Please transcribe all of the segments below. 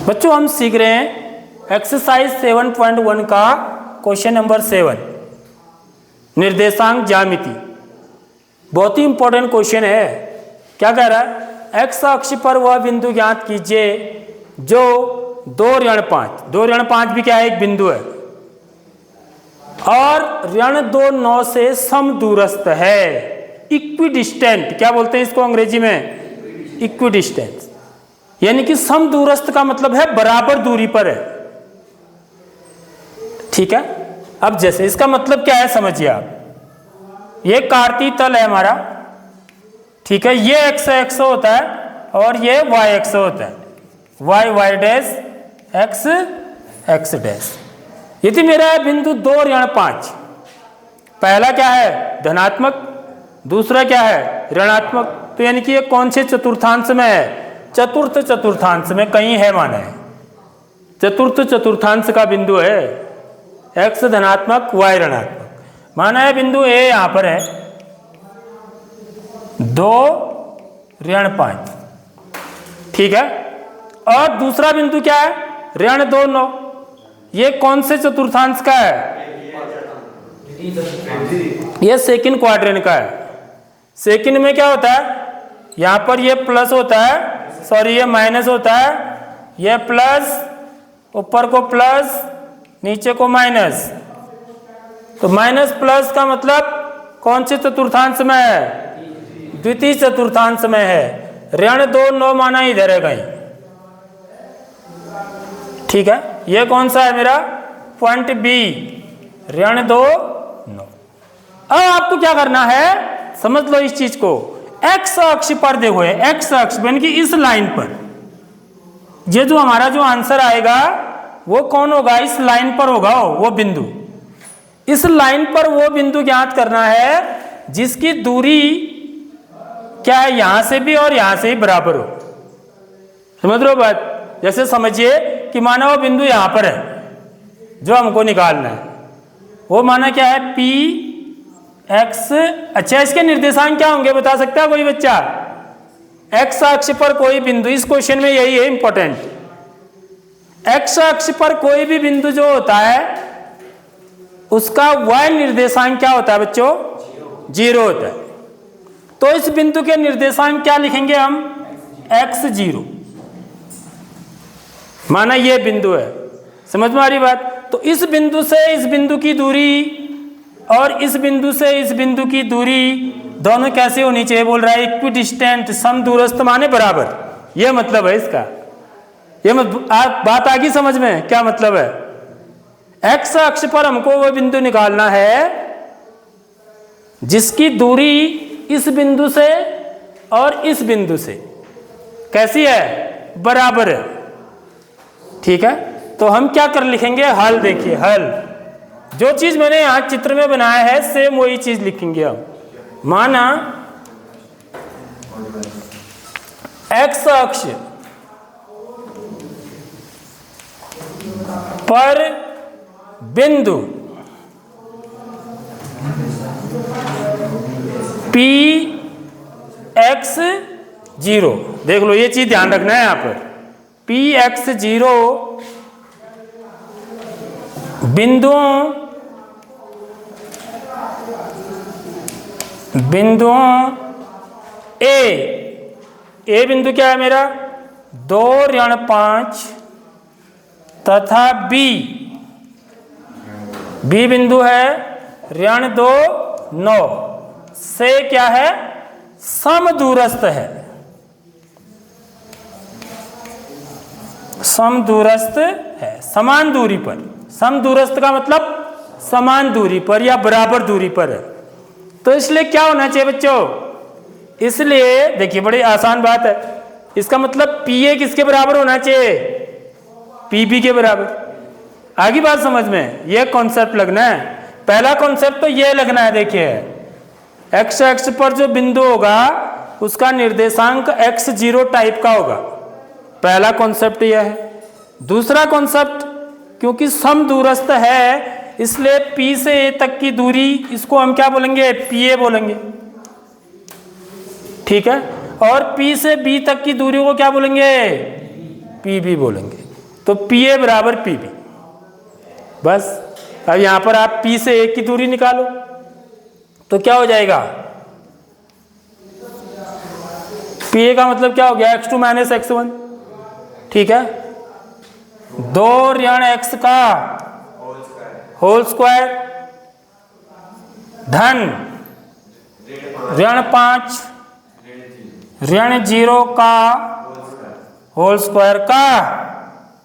बच्चों हम सीख रहे हैं एक्सरसाइज 7.1 का क्वेश्चन नंबर 7, निर्देशांक ज्यामिति। बहुत ही इंपॉर्टेंट क्वेश्चन है। क्या कह रहा है? एक्स अक्ष पर वह बिंदु ज्ञात कीजिए जो 2 ऋण 5, 2 ऋण 5 भी क्या है? एक बिंदु है, और ऋण 2 9 से समदूरस्थ है। इक्विडिस्टेंट, क्या बोलते हैं इसको अंग्रेजी में? इक्विडिस्टेंस, यानी कि समदूरस्थ का मतलब है बराबर दूरी पर है। ठीक है, अब जैसे इसका मतलब क्या है समझिए आप। ये कार्तीय तल है हमारा, ठीक है, ये एक्स एक्स होता है और ये वाई एक्स होता है, y y dash x x dash. यदि मेरा है बिंदु 2 ऋण 5, पहला क्या है? धनात्मक, दूसरा क्या है? ऋणात्मक। तो यानी कि ये कौन से चतुर्थांश में है? चतुर्थ चतुर्थांश में कहीं है माना है। चतुर्थ चतुर्थांश का बिंदु है, एक्स धनात्मक वाई ऋणात्मक। माना है बिंदु ए यहां पर है 2 ऋण 5, ठीक है, और दूसरा बिंदु क्या है? ऋण 2 9। ये कौन से चतुर्थांश का है? ये सेकंड क्वाड्रेंट का है। सेकंड में क्या होता है? यहां पर ये प्लस होता है, सॉरी ये माइनस होता है, ये प्लस, ऊपर को प्लस नीचे को माइनस। तो माइनस प्लस का मतलब कौन से चतुर्थांश में है? द्वितीय चतुर्थांश में है। ऋण 2 9 माना इधर है कहीं, ठीक है। ये कौन सा है मेरा? पॉइंट बी, ऋण 2 9। अब आपको क्या करना है, समझ लो इस चीज को। एक्स अक्ष पर देखो, एक्स अक्ष यानी कि इस लाइन पर ये जो हमारा जो आंसर आएगा वो कौन होगा? इस लाइन पर होगा वो बिंदु। इस लाइन पर वो बिंदु ज्ञात करना है जिसकी दूरी क्या है? यहां से भी और यहां से भी बराबर हो। समझ रहे हो बात? जैसे समझिए कि माना वो बिंदु यहां पर है जो हमको निकालना है, वो माना क्या है? P x. अच्छा, इसके निर्देशांक क्या होंगे बता सकता है कोई बच्चा? एक्स अक्ष पर कोई बिंदु, इस क्वेश्चन में यही है इंपॉर्टेंट। एक्स अक्ष पर कोई भी बिंदु जो होता है उसका वाई निर्देशांक क्या होता है बच्चों? 0 होता है। तो इस बिंदु के निर्देशांक क्या लिखेंगे हम? x0। माना ये बिंदु है, समझ में आ रही बात? तो इस बिंदु से इस बिंदु की दूरी और इस बिंदु से इस बिंदु की दूरी दोनों कैसे होनी चाहिए? बोल रहा है इक्विडिस्टेंट, समदूरस्थ माने बराबर। यह मतलब है इसका। ये बात आ गई समझ में? क्या मतलब है? एक्स अक्ष पर हमको वो बिंदु निकालना है जिसकी दूरी इस बिंदु से और इस बिंदु से कैसी है? बराबर है, ठीक है। तो हम क्या कर लिखेंगे? हल। देखिए हल, जो चीज मैंने यहां चित्र में बनाया है सेम वही चीज लिखेंगे हम। माना एक्स अक्ष पर बिंदु पी एक्स 0, देख लो ये चीज ध्यान रखना है यहां पर। पी एक्स 0 बिंदुओं ए बिंदु क्या है मेरा? 2 ऋण 5 तथा बी बिंदु है ऋण 2 9 से क्या है? समदूरस्थ है। समदूरस्थ है, समान दूरी पर। समदूरस्थ का मतलब समान दूरी पर या बराबर दूरी पर है। तो इसलिए क्या होना चाहिए बच्चों? इसलिए देखिए बड़ी आसान बात है, इसका मतलब पी ए किसके बराबर होना चाहिए? पी बी के बराबर। आगे बात समझ में? यह कॉन्सेप्ट लगना है। पहला कॉन्सेप्ट तो यह लगना है, देखिए एक्स एक्स पर जो बिंदु होगा उसका निर्देशांक x0 टाइप का होगा। पहला कॉन्सेप्ट यह है। दूसरा कॉन्सेप्ट, क्योंकि समदूरस्थ है इसलिए P से A तक की दूरी, इसको हम क्या बोलेंगे? PA बोलेंगे, ठीक है। और P से B तक की दूरी को क्या बोलेंगे? PB बोलेंगे। तो PA बराबर PB। बस अब यहां पर आप P से A की दूरी निकालो तो क्या हो जाएगा? PA का मतलब क्या हो गया? x2 minus x1। ठीक है, 2 ऋण x का होल स्क्वायर धन ऋण 5 ऋण 0 का होल स्क्वायर का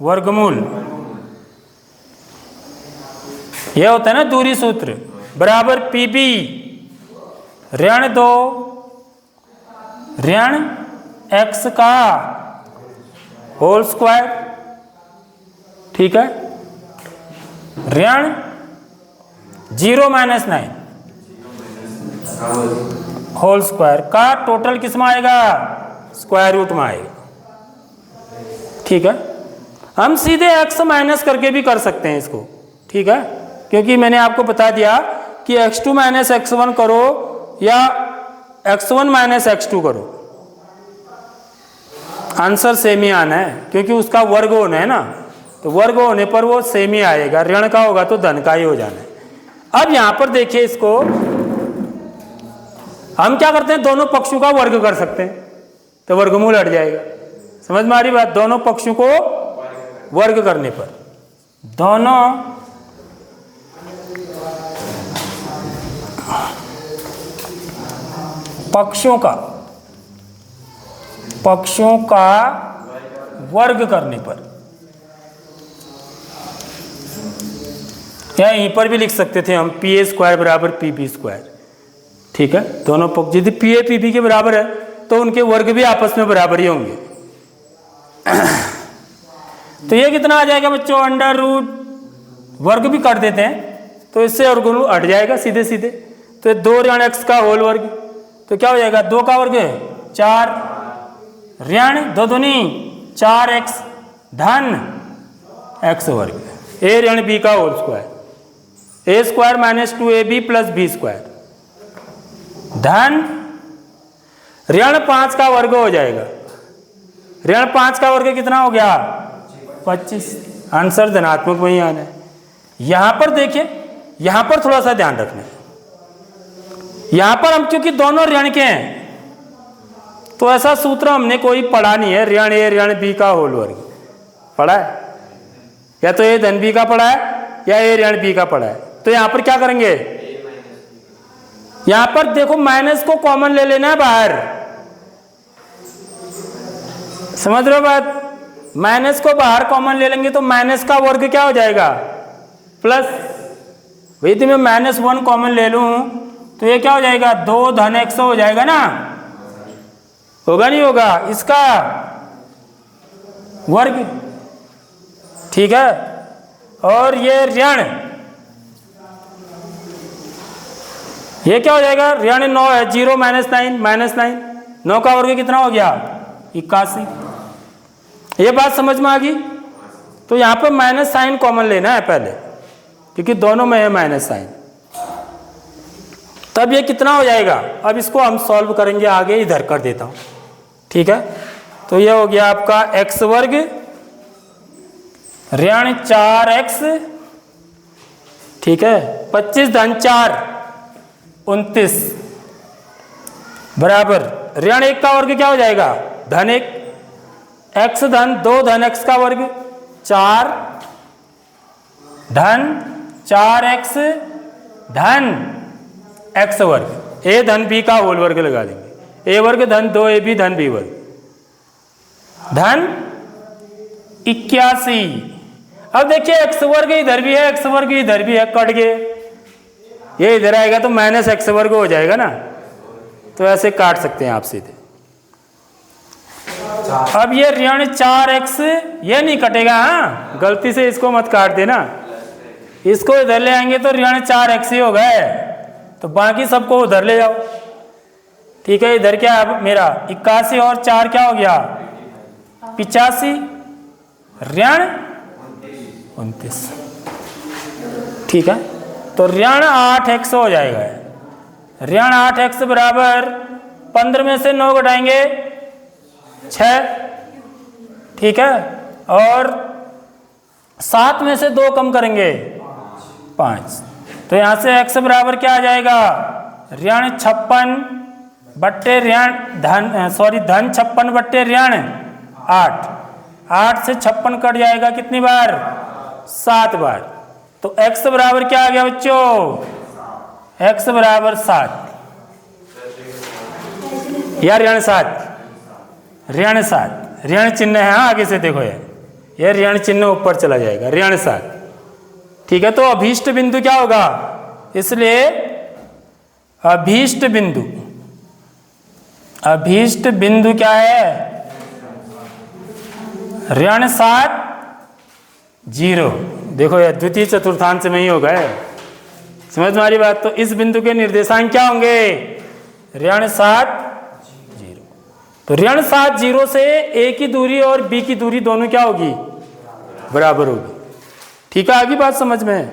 वर्गमूल। यह होता है ना दूरी सूत्र, बराबर PB ऋण 2 ऋण x का होल स्क्वायर। ठीक है, ऋण 0 माइनस 9 होल स्क्वायर का टोटल किस में आएगा? स्क्वायर रूट में आएगा। ठीक है, हम सीधे x माइनस करके भी कर सकते हैं इसको। ठीक है, क्योंकि मैंने आपको बता दिया कि x2 माइनस x1 करो या x1 माइनस x2 करो, आंसर सेम ही आना है, क्योंकि उसका वर्ग होना है ना, तो वर्ग होने पर वो सेम ही आएगा। ऋण का होगा तो धन का ही हो जाना है। अब यहां पर देखिए, इसको हम क्या करते हैं? दोनों पक्षों का वर्ग कर सकते हैं तो वर्गमूल हट जाएगा। समझ में आ रही बात? दोनों पक्षों को वर्ग करने पर दोनों पक्षों का वर्ग करने पर, या यहीं पर भी लिख सकते थे हम PA स्क्वायर बराबर PB स्क्वायर। ठीक है, दोनों पक्ष यदि PA PB के बराबर है तो उनके वर्ग भी आपस में बराबर ही होंगे। तो ये कितना आ जाएगा बच्चों? अंडर रूट, वर्ग भी कर देते हैं तो इससे वर्गमूल हट जाएगा सीधे सीधे। तो 2 ऋण x का होल वर्ग, तो क्या हो जाएगा? 2 का वर्ग 4 ऋण 2 दूनी 4x धन x वर्ग, a ऋण b का whole square, a square minus 2ab plus b square धन ऋण 5 का वर्ग हो जाएगा। ऋण 5 का वर्ग कितना हो गया? 25। आंसर धनात्मक में ही आना है। यहां पर देखिए, यहां पर थोड़ा सा ध्यान रखना है। यहां पर हम क्योंकि दोनों ऋण के हैं तो ऐसा सूत्र हमने कोई पढ़ा नहीं है, ऋण a ऋण b का होल वर्ग पढ़ा है, या तो a धन b का पढ़ा है या a ऋण b का पढ़ा है। तो यहां पर क्या करेंगे? यहां पर देखो माइनस को कॉमन ले लेना है बाहर। समझ रहे हो बात? माइनस को बाहर कॉमन ले लेंगे तो माइनस का वर्ग क्या हो जाएगा? प्लस। वही तो मैं -1 कॉमन ले लूं तो ये क्या हो जाएगा? 2 धन x हो जाएगा ना, होगा नहीं होगा? इसका वर्ग। ठीक है, और ये ऋण, ये क्या हो जाएगा? ऋण 9 है, 0 माइनस 9 -9, 9 का वर्ग कितना हो गया? 81। ये बात समझ में आ गई? तो यहां पर माइनस साइन कॉमन लेना है पहले, क्योंकि दोनों में है माइनस साइन। तब ये कितना हो जाएगा? अब इसको हम सॉल्व करेंगे आगे, इधर कर देता हूं। ठीक है, तो ये हो गया आपका x वर्ग ऋण 4x, ठीक है, 25 धन 4 29 बराबर ऋण 1 का वर्ग क्या हो जाएगा? धन 1, x धन 2 धन x का वर्ग 4 धन 4x धन x वर्ग, a धन b का होल वर्ग लगा देंगे, a वर्ग धन 2ab धन b वर्ग धन 81। अब देखिए x वर्ग इधर भी है, x वर्ग इधर भी है, कट गए, ये इधर आएगा तो माइनस x वर्ग हो जाएगा ना, तो ऐसे काट सकते हैं आप सीधे। अब ये ऋण 4x ये नहीं कटेगा, हाँ गलती से इसको मत काट देना, इसको इधर ले आएंगे तो ऋण 4x ही होगा, तो बाकी सबको उधर ले जाओ। ठीक है, इधर क्या है मेरा 81 और 4 क्या हो गया 85 ऋण 29। ठीक है, तो ऋण 8x हो जाएगा, ऋण 8x बराबर 15 में से 9 घटाएंगे 6, ठीक है, और 7 में से 2 कम करेंगे 5। तो यहाँ से x बराबर क्या आ जाएगा, ऋण 56 बट्टे धन 56 बट्टे ऋण 8। 8 से 56 कट जाएगा कितनी बार, 7 बार। तो x बराबर क्या आ गया बच्चों, x बराबर 7 या ऋण 7, ऋण 7, ऋण चिन्ह है, हाँ आगे से देखो ये ऋण चिन्ह ऊपर चला जाएगा, ऋण 7, ठीक है। तो अभीष्ट बिंदु क्या होगा, इसलिए अभीष्ट बिंदु क्या है, ऋण 7 0। देखो ये द्वितीय चतुर्थांश में ही होगा, समझ तुम्हारी बात। तो इस बिंदु के निर्देशांक क्या होंगे, ऋण 7 0। तो ऋण 7 0 से a की दूरी और b की दूरी दोनों क्या होगी, बराबर होगी, ठीक है। आगे बात समझ में है।